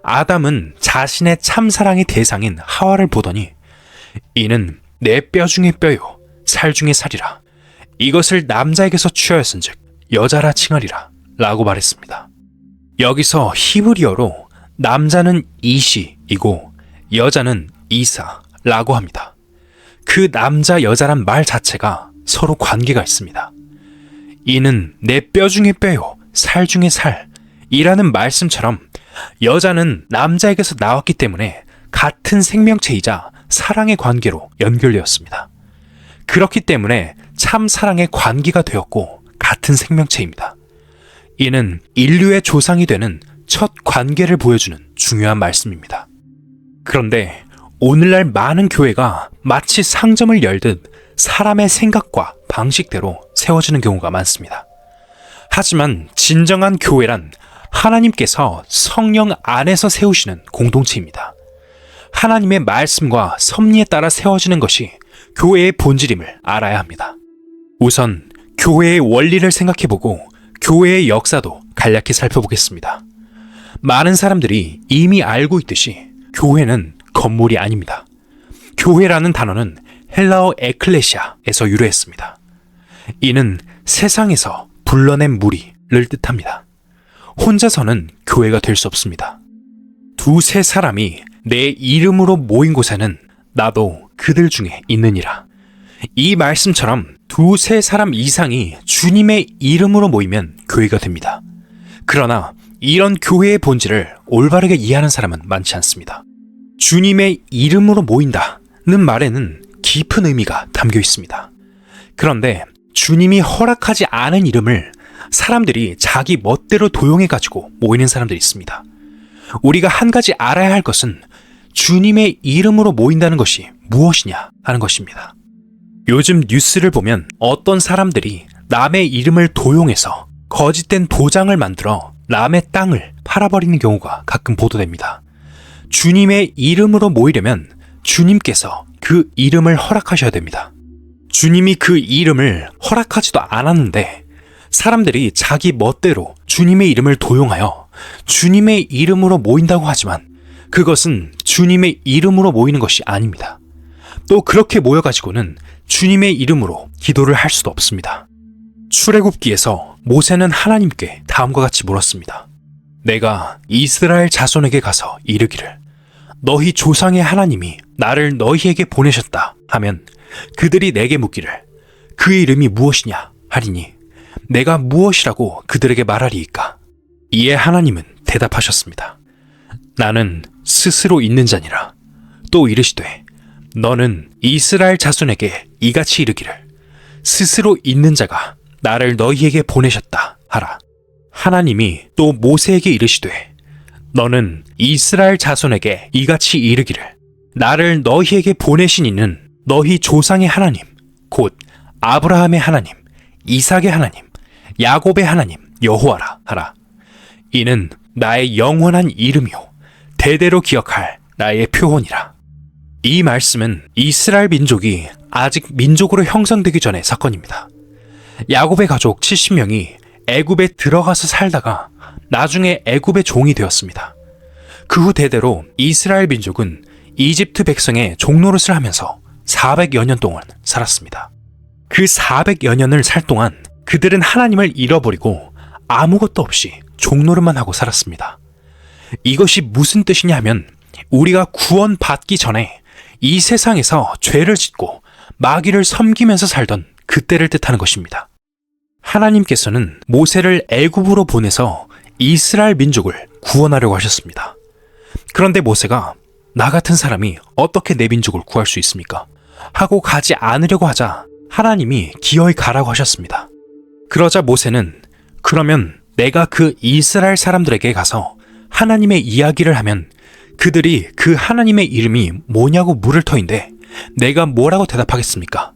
아담은 자신의 참사랑의 대상인 하와를 보더니 이는 내 뼈 중의 뼈요 살 중의 살이라 이것을 남자에게서 취하였은즉 여자라 칭하리라 라고 말했습니다. 여기서 히브리어로 남자는 이시이고 여자는 이사라고 합니다. 그 남자 여자란 말 자체가 서로 관계가 있습니다. 이는 내 뼈 중의 뼈요 살 중의 살이라는 말씀처럼 여자는 남자에게서 나왔기 때문에 같은 생명체이자 사랑의 관계로 연결되었습니다. 그렇기 때문에 참 사랑의 관계가 되었고 같은 생명체입니다. 이는 인류의 조상이 되는 첫 관계를 보여주는 중요한 말씀입니다. 그런데 오늘날 많은 교회가 마치 상점을 열듯 사람의 생각과 방식대로 세워지는 경우가 많습니다. 하지만 진정한 교회란 하나님께서 성령 안에서 세우시는 공동체입니다. 하나님의 말씀과 섭리에 따라 세워지는 것이 교회의 본질임을 알아야 합니다. 우선 교회의 원리를 생각해보고 교회의 역사도 간략히 살펴보겠습니다. 많은 사람들이 이미 알고 있듯이 교회는 건물이 아닙니다. 교회라는 단어는 헬라어 에클레시아에서 유래했습니다. 이는 세상에서 불러낸 무리를 뜻합니다. 혼자서는 교회가 될 수 없습니다. 두세 사람이 내 이름으로 모인 곳에는 나도 그들 중에 있느니라. 이 말씀처럼 두세 사람 이상이 주님의 이름으로 모이면 교회가 됩니다. 그러나 이런 교회의 본질을 올바르게 이해하는 사람은 많지 않습니다. 주님의 이름으로 모인다는 말에는 깊은 의미가 담겨 있습니다. 그런데 주님이 허락하지 않은 이름을 사람들이 자기 멋대로 도용해가지고 모이는 사람들이 있습니다. 우리가 한 가지 알아야 할 것은 주님의 이름으로 모인다는 것이 무엇이냐 하는 것입니다. 요즘 뉴스를 보면 어떤 사람들이 남의 이름을 도용해서 거짓된 도장을 만들어 남의 땅을 팔아버리는 경우가 가끔 보도됩니다. 주님의 이름으로 모이려면 주님께서 그 이름을 허락하셔야 됩니다. 주님이 그 이름을 허락하지도 않았는데 사람들이 자기 멋대로 주님의 이름을 도용하여 주님의 이름으로 모인다고 하지만 그것은 주님의 이름으로 모이는 것이 아닙니다. 또 그렇게 모여가지고는 주님의 이름으로 기도를 할 수도 없습니다. 출애굽기에서 모세는 하나님께 다음과 같이 물었습니다. 내가 이스라엘 자손에게 가서 이르기를 너희 조상의 하나님이 나를 너희에게 보내셨다 하면 그들이 내게 묻기를 그 이름이 무엇이냐 하리니 내가 무엇이라고 그들에게 말하리이까? 이에 하나님은 대답하셨습니다. 나는 스스로 있는 자니라. 또 이르시되 너는 이스라엘 자손에게 이같이 이르기를 스스로 있는 자가 나를 너희에게 보내셨다 하라. 하나님이 또 모세에게 이르시되 너는 이스라엘 자손에게 이같이 이르기를 나를 너희에게 보내신 이는 너희 조상의 하나님 곧 아브라함의 하나님 이삭의 하나님 야곱의 하나님 여호와라 하라. 이는 나의 영원한 이름이요 대대로 기억할 나의 표본이라. 이 말씀은 이스라엘 민족이 아직 민족으로 형성되기 전의 사건입니다. 야곱의 가족 70명이 애굽에 들어가서 살다가 나중에 애굽의 종이 되었습니다. 그 후 대대로 이스라엘 민족은 이집트 백성의 종노릇을 하면서 400여 년 동안 살았습니다. 그 400여 년을 살 동안 그들은 하나님을 잃어버리고 아무것도 없이 종노릇만 하고 살았습니다. 이것이 무슨 뜻이냐 하면 우리가 구원받기 전에 이 세상에서 죄를 짓고 마귀를 섬기면서 살던 그때를 뜻하는 것입니다. 하나님께서는 모세를 애굽으로 보내서 이스라엘 민족을 구원하려고 하셨습니다. 그런데 모세가 나 같은 사람이 어떻게 내 민족을 구할 수 있습니까? 하고 가지 않으려고 하자 하나님이 기어이 가라고 하셨습니다. 그러자 모세는 그러면 내가 그 이스라엘 사람들에게 가서 하나님의 이야기를 하면 그들이 그 하나님의 이름이 뭐냐고 물을 터인데 내가 뭐라고 대답하겠습니까?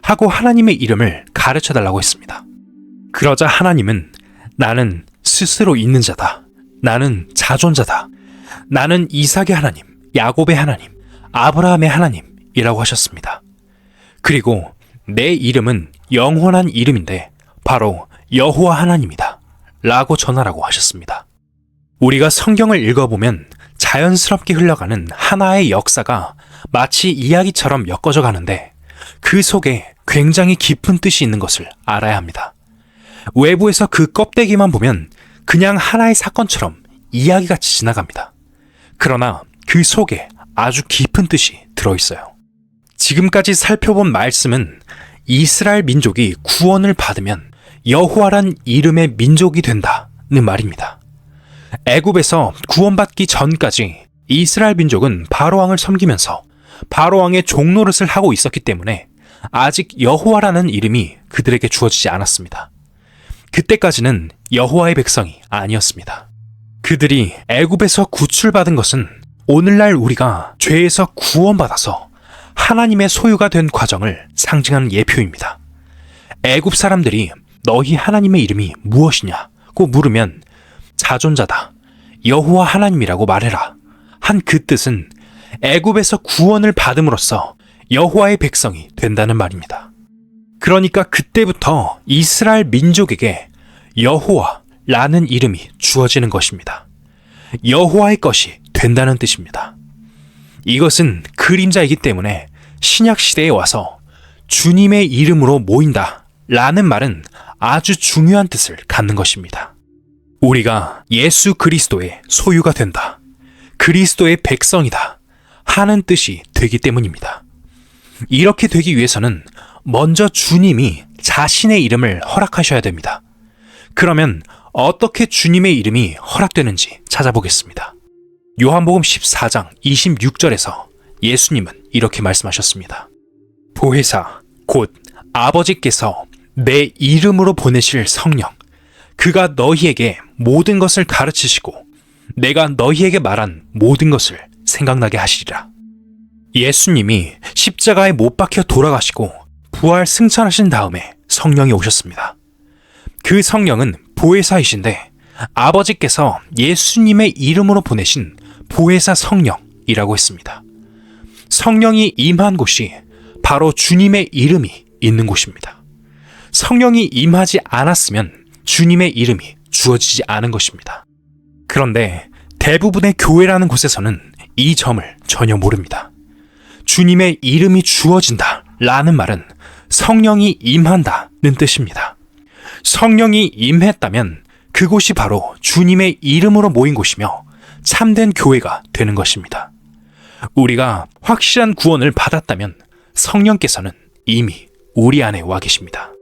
하고 하나님의 이름을 가르쳐 달라고 했습니다. 그러자 하나님은 나는 스스로 있는 자다. 나는 자존자다. 나는 이삭의 하나님, 야곱의 하나님, 아브라함의 하나님, 이라고 하셨습니다. 그리고 내 이름은 영원한 이름인데 바로 여호와 하나님이다 라고 전하라고 하셨습니다. 우리가 성경을 읽어보면 자연스럽게 흘러가는 하나의 역사가 마치 이야기처럼 엮어져 가는데 그 속에 굉장히 깊은 뜻이 있는 것을 알아야 합니다. 외부에서 그 껍데기만 보면 그냥 하나의 사건처럼 이야기같이 지나갑니다. 그러나 그 속에 아주 깊은 뜻이 들어있어요. 지금까지 살펴본 말씀은 이스라엘 민족이 구원을 받으면 여호와란 이름의 민족이 된다는 말입니다. 애굽에서 구원받기 전까지 이스라엘 민족은 바로왕을 섬기면서 바로왕의 종노릇을 하고 있었기 때문에 아직 여호와라는 이름이 그들에게 주어지지 않았습니다. 그때까지는 여호와의 백성이 아니었습니다. 그들이 애굽에서 구출받은 것은 오늘날 우리가 죄에서 구원받아서 하나님의 소유가 된 과정을 상징하는 예표입니다. 애굽 사람들이 너희 하나님의 이름이 무엇이냐고 물으면 자존자다, 여호와 하나님이라고 말해라 한 그 뜻은 애굽에서 구원을 받음으로써 여호와의 백성이 된다는 말입니다. 그러니까 그때부터 이스라엘 민족에게 여호와라는 이름이 주어지는 것입니다. 여호와의 것이 된다는 뜻입니다. 이것은 그림자이기 때문에 신약 시대에 와서 주님의 이름으로 모인다 라는 말은 아주 중요한 뜻을 갖는 것입니다. 우리가 예수 그리스도의 소유가 된다, 그리스도의 백성이다 하는 뜻이 되기 때문입니다. 이렇게 되기 위해서는 먼저 주님이 자신의 이름을 허락하셔야 됩니다. 그러면 어떻게 주님의 이름이 허락되는지 찾아보겠습니다. 요한복음 14장 26절에서 예수님은 이렇게 말씀하셨습니다. 보혜사 곧 아버지께서 내 이름으로 보내실 성령, 그가 너희에게 모든 것을 가르치시고 내가 너희에게 말한 모든 것을 생각나게 하시리라. 예수님이 십자가에 못 박혀 돌아가시고 부활 승천하신 다음에 성령이 오셨습니다. 그 성령은 보혜사이신데 아버지께서 예수님의 이름으로 보내신 보혜사 성령이라고 했습니다. 성령이 임한 곳이 바로 주님의 이름이 있는 곳입니다. 성령이 임하지 않았으면 주님의 이름이 주어지지 않은 것입니다. 그런데 대부분의 교회라는 곳에서는 이 점을 전혀 모릅니다. 주님의 이름이 주어진다 라는 말은 성령이 임한다는 뜻입니다. 성령이 임했다면 그곳이 바로 주님의 이름으로 모인 곳이며 참된 교회가 되는 것입니다. 우리가 확실한 구원을 받았다면 성령께서는 이미 우리 안에 와 계십니다.